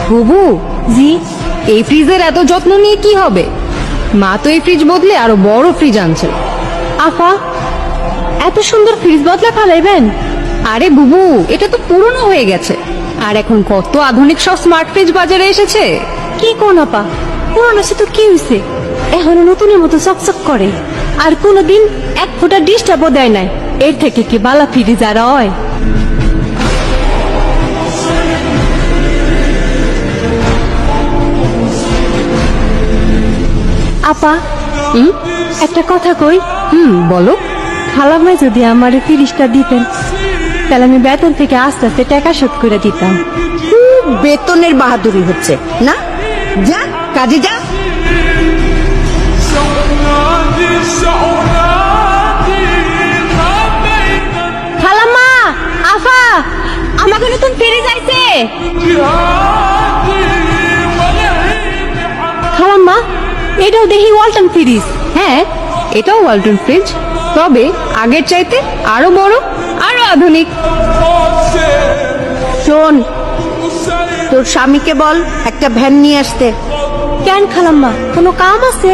বুবু, জি। এই ফ্রিজের এত যত্ন নিয়ে কি হবে? মা তো এই ফ্রিজ বদলে আরো বড় ফ্রিজ আনছে। আপা, এত সুন্দর ফ্রিজ বদলা ফেলাইবেন? আরে বুবু, এটা তো পুরনো হয়ে গেছে, আর এখন কত আধুনিক সব স্মার্ট ফ্রিজ বাজারে এসেছে। কি কোন আপা, পুরানো সে তো কি হয়েছে, এখনো নতুনের মতো চকচক করে, আর কোনোদিন এক ফোঁটা ডিস্টার্বও দেয় নাই। এর থেকে কি বালা ফ্রিজ আর হয়? আপা, একটা কথা কই। বলো। খালামাই যদি আমার ফ্রিজটা দিতেন, তাহলে আমি বেতন থেকে আস্তে আস্তে টাকা শোধ করে দিতাম। খুব বেতনের বাহাদুরি হচ্ছে না? যা কাজে যা। খালাম্মা, আফা, আমাকে নতুন ফ্রিজ আইছে। খালাম্মা, এটাও দেখি ওয়ালটন ফ্রিজ। হ্যাঁ, এটাও ওয়ালটন ফ্রিজ, তবে আগের চাইতে আরো বড়, আরো আধুনিক। শোন, তোর স্বামীকে বল একটা ভ্যান নিয়ে আসতে। কেন খালাম্মা, কোনো কাম আছে?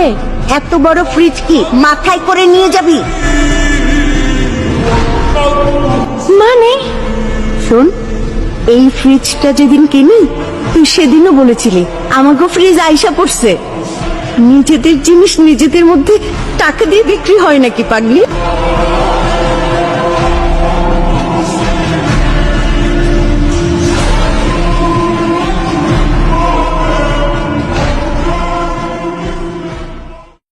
এত বড় ফ্রিজ কি মাথায় করে নিয়ে যাবি? মানে? শোন, এই ফ্রিজটা যেদিন কিনি তুই সেদিনও বলেছিলি আমাকে ফ্রিজ আইসা পড়ছে। নিজেদের জিনিস নিজেদের মধ্যে টাকা দিয়ে বিক্রি হয় নাকি পাগলি?